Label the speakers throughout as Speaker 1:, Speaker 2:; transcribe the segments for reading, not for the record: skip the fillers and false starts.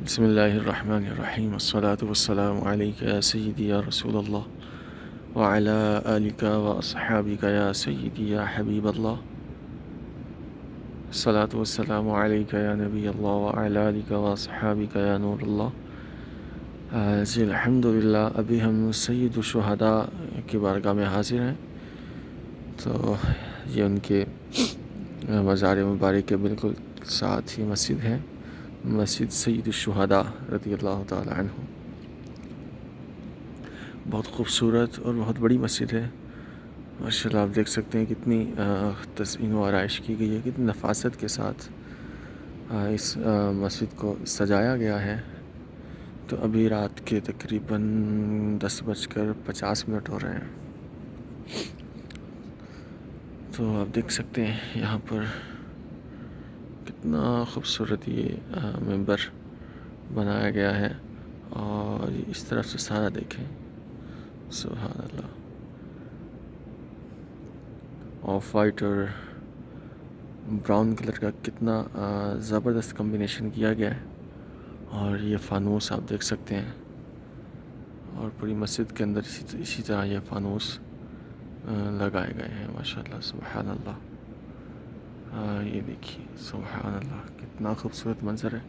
Speaker 1: بسم اللہ الرحمن الرحیم الصلاۃ والسلام علیک یا سیدی یا رسول اللہ وعلی آلک و اصحابک یا سیدی یا حبیب اللہ الصلاۃ والسلام علیک یا نبی اللہ وعلی آلک و اصحابک یا نور اللہ۔ جی الحمدللہ، ابھی ہم سید الشہداء کی بارگاہ میں حاضر ہیں، تو یہ ان کے مزار مبارک کے بالکل ساتھ ہی مسجد ہے، مسجد سید الشہداء رضی اللہ تعالی عنہ۔ بہت خوبصورت اور بہت بڑی مسجد ہے ماشاءاللہ۔ آپ دیکھ سکتے ہیں کتنی تزئین و آرائش کی گئی ہے، کتنی نفاست کے ساتھ اس مسجد کو سجایا گیا ہے۔ تو ابھی رات کے تقریباً 10:50 ہو رہے ہیں، تو آپ دیکھ سکتے ہیں یہاں پر کتنا خوبصورت یہ ممبر بنایا گیا ہے، اور اس طرف سے سارا دیکھیں، سبحان اللہ۔ آف وائٹ اور براؤن کلر کا کتنا زبردست کمبینیشن کیا گیا ہے، اور یہ فانوس آپ دیکھ سکتے ہیں، اور پوری مسجد کے اندر اسی طرح یہ فانوس لگائے گئے ہیں ماشاءاللہ، سبحان اللہ۔ یہ دیکھیے سبحان اللہ، کتنا خوبصورت منظر ہے۔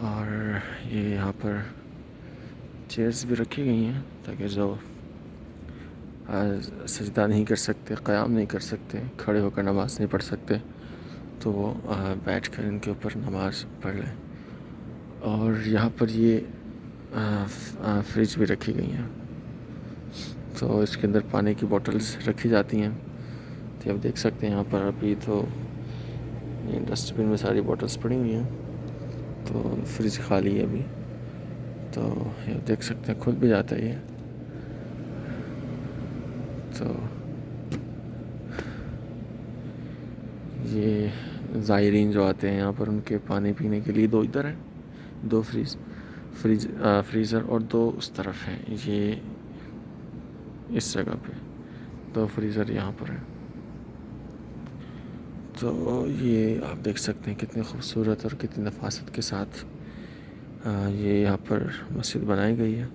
Speaker 1: اور یہ یہاں پر چیئرز بھی رکھی گئی ہیں تاکہ جو سجدہ نہیں کر سکتے، قیام نہیں کر سکتے، کھڑے ہو کر نماز نہیں پڑھ سکتے، تو وہ بیٹھ کر ان کے اوپر نماز پڑھ لیں۔ اور یہاں پر یہ فریج بھی رکھی گئی ہیں، تو اس کے اندر پانی کی بوٹلز رکھی جاتی ہیں۔ تو آپ دیکھ سکتے ہیں یہاں پر ابھی تو یہ ڈسٹ بن میں ساری بوٹلز پڑی ہوئی ہیں، تو فریج خالی ہے ابھی، تو یہ دیکھ سکتے ہیں کھل بھی جاتا ہے یہ۔ تو یہ زائرین جو آتے ہیں یہاں پر، ان کے پانی پینے کے لیے 2 ادھر ہیں، 2 فریزر اور 2 اس طرف ہیں، یہ اس جگہ پہ 2 فریزر یہاں پر ہیں۔ تو یہ آپ دیکھ سکتے ہیں کتنی خوبصورت اور کتنی نفاست کے ساتھ یہ یہاں پر مسجد بنائی گئی ہے۔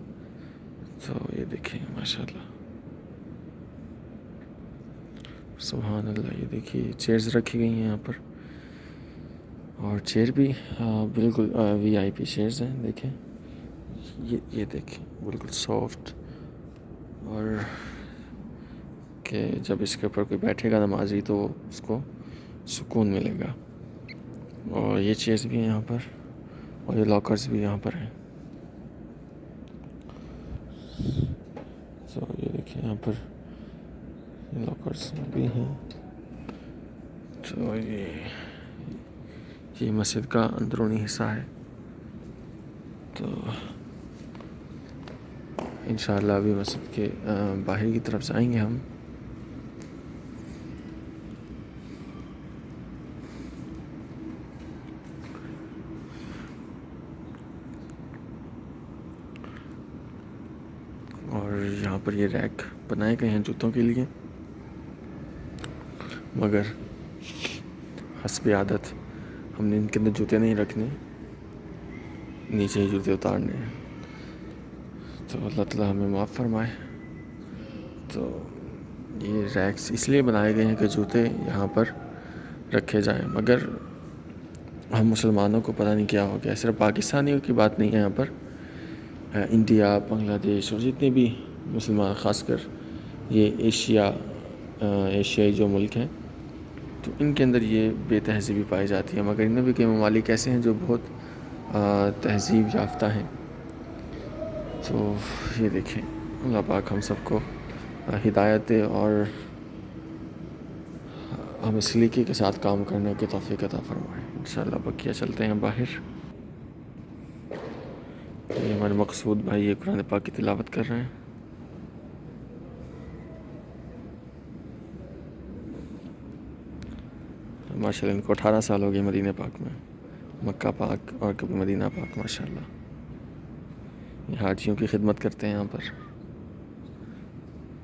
Speaker 1: تو یہ دیکھیں ماشاءاللہ، سبحان اللہ۔ یہ دیکھیے چیئرز رکھی گئی ہیں یہاں پر، اور چیئر بھی بالکل وی آئی پی چیئرز ہیں، دیکھیں یہ دیکھیں بالکل سافٹ، اور کہ جب اس کے اوپر کوئی بیٹھے گا نمازی تو اس کو سکون ملے گا۔ اور یہ چیئرز بھی ہیں یہاں پر، اور یہ لاکرز بھی یہاں پر ہیں۔ تو یہ دیکھیں یہاں پر یہ لاکرز بھی ہیں۔ تو یہ مسجد کا اندرونی حصہ ہے۔ تو انشاءاللہ ابھی مسجد کے باہر کی طرف جائیں گے ہم۔ اور یہاں پر یہ ریک بنائے گئے ہیں جوتوں کے لیے، مگر حسب عادت ہم نے ان کے اندر جوتے نہیں رکھنے، نیچے ہی جوتے اتارنے ہیں، تو اللہ تعالیٰ ہمیں معاف فرمائے۔ تو یہ ریکس اس لیے بنائے گئے ہیں کہ جوتے یہاں پر رکھے جائیں، مگر ہم مسلمانوں کو پتہ نہیں کیا ہو گیا، صرف پاکستانیوں کی بات نہیں ہے یہاں پر، انڈیا، بنگلہ دیش اور جتنے بھی مسلمان، خاص کر یہ ایشیائی جو ملک ہیں، تو ان کے اندر یہ بے تہذیبی پائی جاتی ہے، مگر ان میں بھی کئی ممالک ایسے ہیں جو بہت تہذیب یافتہ ہیں۔ تو یہ دیکھیں اللہ پاک ہم سب کو ہدایت دے، اور ہم سلیقے کے ساتھ کام کرنے کی توفیق عطا فرمائے۔ انشاءاللہ بقیہ چلتے ہیں باہر۔ یہ ہمارے مقصود بھائی یہ قرآن پاک کی تلاوت کر رہے ہیں۔ ماشاءاللہ ان کو 18 سال ہو گئے مدینہ پاک میں، مکہ پاک اور کبھی مدینہ پاک، ماشاءاللہ یہ حاجیوں کی خدمت کرتے ہیں یہاں پر۔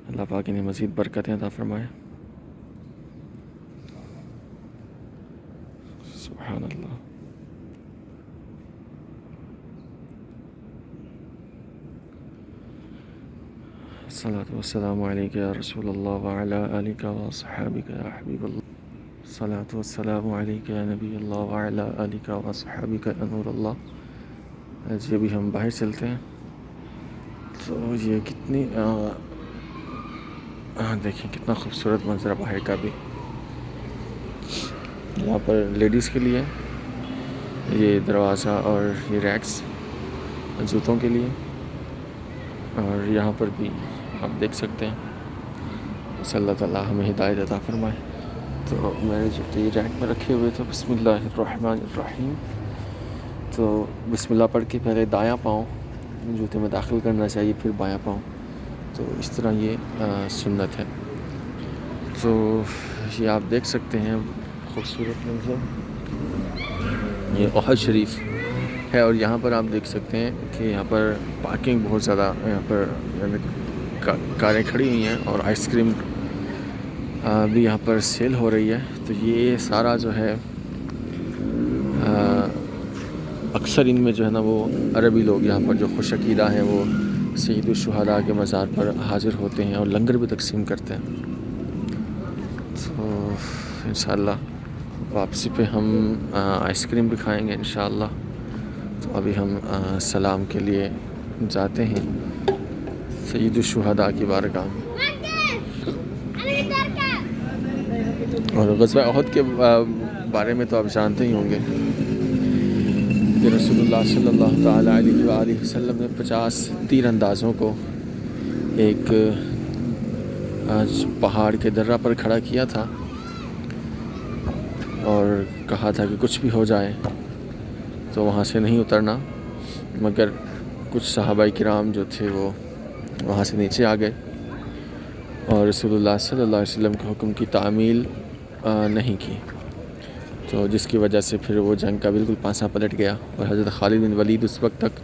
Speaker 1: اللہ پاک انہیں مزید برکتیں عطا فرمائے، سبحان اللہ۔ الصلاۃ والسلام علیک یا رسول اللہ وعلی آلک وصحابک یا حبیب اللہ. الصلاۃ والسلام علیک یا نبی اللہ وعلی آلک وصحابک یا نور اللہ. جی ابھی ہم باہر چلتے ہیں. تو یہ کتنی دیکھیں کتنا خوبصورت منظر باہر کا بھی. یہاں پر لیڈیز کے لیے یہ دروازہ اور یہ ریکس جوتوں کے لیے، اور یہاں پر بھی آپ دیکھ سکتے ہیں. بس اللہ تعالیٰ ہمیں ہدایت عطا فرمائے. تو میرے جوتے یہ ریک میں رکھے ہوئے تھے. بسم اللہ الرحمن الرحیم. تو بسم اللہ پڑھ کے پہلے دایاں پاؤں جوتے میں داخل کرنا چاہیے، پھر بایاں پاؤں. تو اس طرح یہ سنت ہے. تو یہ آپ دیکھ سکتے ہیں خوبصورت منظر، یہ احد شریف ہے. اور یہاں پر آپ دیکھ سکتے ہیں کہ یہاں پر پارکنگ بہت زیادہ، یہاں پر کاریں کھڑی ہوئی ہیں، اور آئس کریم بھی یہاں پر سیل ہو رہی ہے. تو یہ سارا جو ہے اکثر ان میں جو ہے نا وہ عربی لوگ یہاں پر جو خوش عقیدہ ہیں وہ سید الشہداء کے مزار پر حاضر ہوتے ہیں اور لنگر بھی تقسیم کرتے ہیں. تو انشاءاللہ واپسی پہ ہم آئس کریم بھی کھائیں گے انشاءاللہ. تو ابھی ہم سلام کے لیے جاتے ہیں سید الشہداء کی بارگاہ میں. اور غزوہ احد کے بارے میں تو آپ جانتے ہی ہوں گے کہ رسول اللہ صلی اللہ تعالیٰ علیہ وآلہ وسلم نے 50 تیر اندازوں کو ایک پہاڑ کے درہ پر کھڑا کیا تھا، اور کہا تھا کہ کچھ بھی ہو جائے تو وہاں سے نہیں اترنا. مگر کچھ صحابہ کرام جو تھے وہ وہاں سے نیچے آ گئے، اور رسول اللہ صلی اللہ علیہ وسلم کے حکم کی تعمیل نہیں کی. تو جس کی وجہ سے پھر وہ جنگ کا بالکل پانسا پلٹ گیا. اور حضرت خالد بن ولید اس وقت تک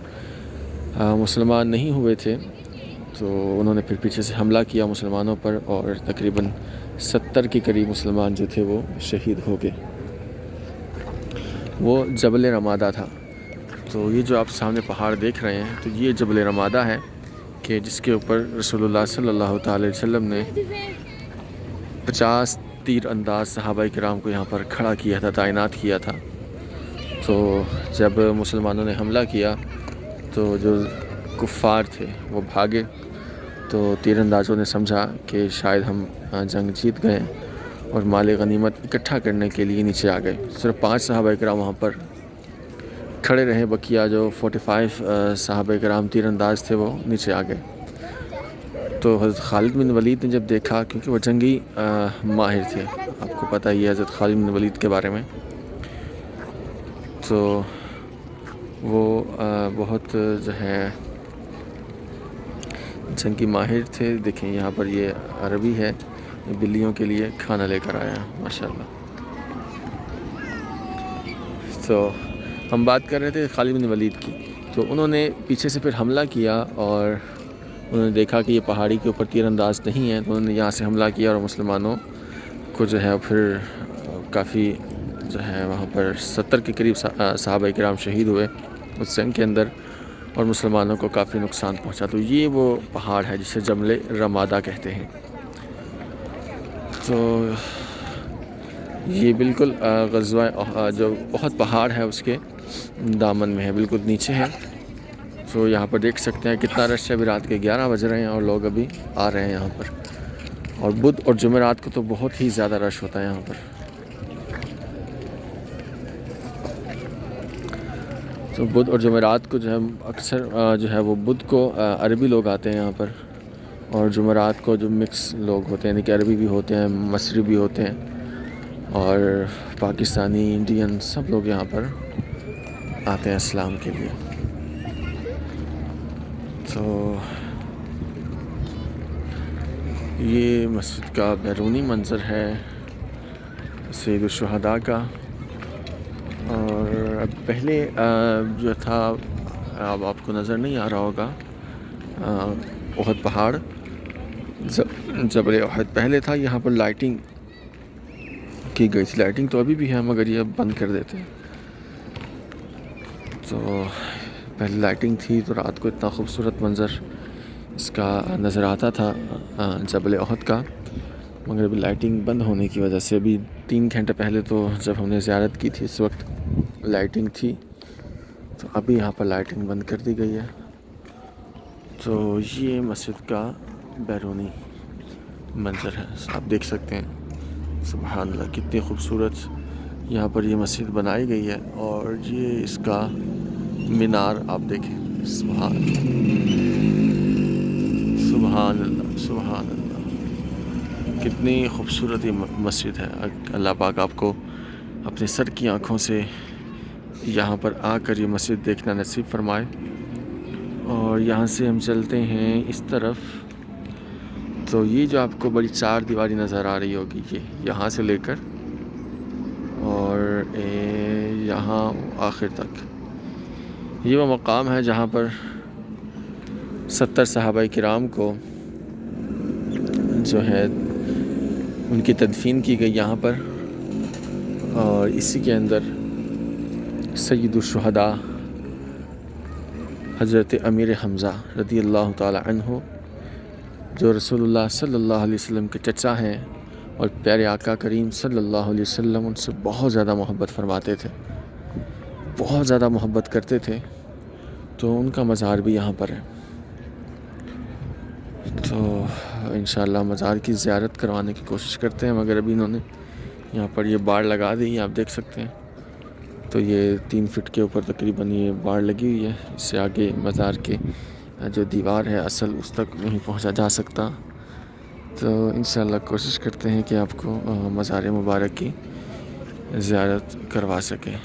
Speaker 1: مسلمان نہیں ہوئے تھے. تو انہوں نے پھر پیچھے سے حملہ کیا مسلمانوں پر، اور تقریباً 70 کے قریب مسلمان جو تھے وہ شہید ہو گئے. وہ جبل رمادہ تھا. تو یہ جو آپ سامنے پہاڑ دیکھ رہے ہیں تو یہ جبل رمادہ ہے، کہ جس کے اوپر رسول اللہ صلی اللہ تعالی وسلم نے 50 تیر انداز صحابہ کرام کو یہاں پر کھڑا کیا تھا، تعینات کیا تھا. تو جب مسلمانوں نے حملہ کیا تو جو کفار تھے وہ بھاگے. تو تیر اندازوں نے سمجھا کہ شاید ہم جنگ جیت گئے، اور مال غنیمت اکٹھا کرنے کے لیے نیچے آ گئے. صرف 5 صحابہ کرام وہاں پر کھڑے رہے، بقیہ جو 45 صحابہ کرام تیر انداز تھے وہ نیچے آ گئے. تو حضرت خالد بن ولید نے جب دیکھا، کیونکہ وہ جنگی ماہر تھے، آپ کو پتہ ہی ہے حضرت خالد بن ولید کے بارے میں، تو وہ بہت جو ہے جنگی ماہر تھے. دیکھیں یہاں پر یہ عربی ہے، یہ بلیوں کے لیے کھانا لے کر آیا ماشاءاللہ. تو ہم بات کر رہے تھے خالد بن ولید کی. تو انہوں نے پیچھے سے پھر حملہ کیا، اور انہوں نے دیکھا کہ یہ پہاڑی کے اوپر تیر انداز نہیں ہے، تو انہوں نے یہاں سے حملہ کیا، اور مسلمانوں کو جو ہے پھر کافی جو ہے وہاں پر 70 کے قریب صحابہ کرام شہید ہوئے اس جنگ کے اندر، اور مسلمانوں کو کافی نقصان پہنچا. تو یہ وہ پہاڑ ہے جسے جبل رمادہ کہتے ہیں. تو یہ بالکل غزوہ جو احد پہاڑ ہے اس کے دامن میں ہے، بالکل نیچے ہے. تو یہاں پر دیکھ سکتے ہیں کتنا رش ہے. ابھی رات کے 11 بج رہے ہیں اور لوگ ابھی آ رہے ہیں یہاں پر. اور بدھ اور جمعرات کو تو بہت ہی زیادہ رش ہوتا ہے یہاں پر. تو بدھ اور جمعرات کو جو ہے اکثر جو ہے وہ بدھ کو عربی لوگ آتے ہیں یہاں پر، اور جمعرات کو جو مکس لوگ ہوتے ہیں، یعنی کہ عربی بھی ہوتے ہیں، مصری بھی ہوتے ہیں، اور پاکستانی، انڈین، سب لوگ یہاں پر آتے ہیں اسلام کے لیے. تو یہ مسجد کا بیرونی منظر ہے سید الشہداء کا. اور پہلے جو تھا، اب آپ کو نظر نہیں آ رہا ہوگا، احد پہاڑ جبل احد پہلے تھا. یہاں پر لائٹنگ کی گئی تھی. لائٹنگ تو ابھی بھی ہے مگر یہ بند کر دیتے ہیں. تو پہلے لائٹنگ تھی تو رات کو اتنا خوبصورت منظر اس کا نظر آتا تھا جبل احد کا، مگر ابھی لائٹنگ بند ہونے کی وجہ سے ابھی 3 گھنٹے پہلے تو جب ہم نے زیارت کی تھی اس وقت لائٹنگ تھی، تو ابھی یہاں پر لائٹنگ بند کر دی گئی ہے۔ تو یہ مسجد کا بیرونی منظر ہے، آپ دیکھ سکتے ہیں۔ سبحان اللہ، کتنی خوبصورت یہاں پر یہ مسجد بنائی گئی ہے، اور یہ اس کا مینار آپ دیکھیں۔ سبحان سبحان اللہ، سبحان اللہ، کتنی خوبصورت یہ مسجد ہے۔ اللہ پاک آپ کو اپنے سر کی آنکھوں سے یہاں پر آ کر یہ مسجد دیکھنا نصیب فرمائے۔ اور یہاں سے ہم چلتے ہیں اس طرف، تو یہ جو آپ کو بڑی 4 دیواری نظر آ رہی ہوگی، یہ یہاں سے لے کر اور یہاں آخر تک، یہ وہ مقام ہے جہاں پر 70 صحابہ کرام کو جو ہے ان کی تدفین کی گئی یہاں پر، اور اسی کے اندر سید الشہداء حضرت امیر حمزہ رضی اللہ تعالی عنہ، جو رسول اللہ صلی اللہ علیہ وسلم کے چچا ہیں اور پیارے آقا کریم صلی اللہ علیہ وسلم ان سے بہت زیادہ محبت فرماتے تھے، بہت زیادہ محبت کرتے تھے، تو ان کا مزار بھی یہاں پر ہے۔ تو انشاءاللہ مزار کی زیارت کروانے کی کوشش کرتے ہیں، مگر ابھی انہوں نے یہاں پر یہ باڑ لگا دی، آپ دیکھ سکتے ہیں۔ تو یہ 3 فٹ کے اوپر تقریباً یہ باڑ لگی ہوئی ہے، اس سے آگے مزار کے جو دیوار ہے اصل اس تک نہیں پہنچا جا سکتا۔ تو انشاءاللہ کوشش کرتے ہیں کہ آپ کو مزار مبارک کی زیارت کروا سکیں۔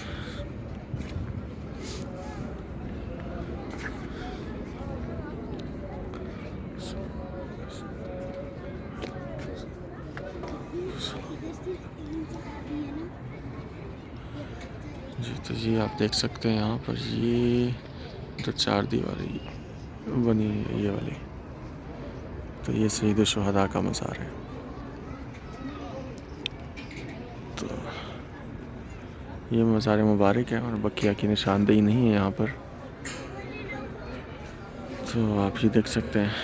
Speaker 1: جی تو یہ آپ دیکھ سکتے ہیں یہاں پر یہ جو 4 دیواری بنی ہے یہ والی، تو یہ سید الشہداء کا مزار ہے۔ تو یہ مزار مبارک ہے اور بقیہ کی نشاندہی نہیں ہے یہاں پر، تو آپ یہ دیکھ سکتے ہیں۔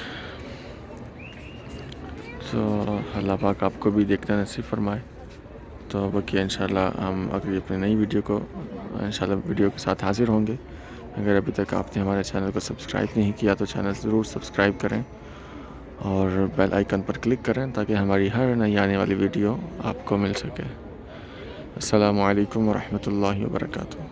Speaker 1: تو اللہ پاک آپ کو بھی دیکھنا نصیب فرمائے۔ تو بقیہ انشاءاللہ ہم اگلی اپنی نئی ویڈیو کو انشاءاللہ ویڈیو کے ساتھ حاضر ہوں گے۔ اگر ابھی تک آپ نے ہمارے چینل کو سبسکرائب نہیں کیا تو چینل ضرور سبسکرائب کریں اور بیل آئیکن پر کلک کریں تاکہ ہماری ہر نئی آنے والی ویڈیو آپ کو مل سکے۔ السلام علیکم ورحمۃ اللہ وبرکاتہ۔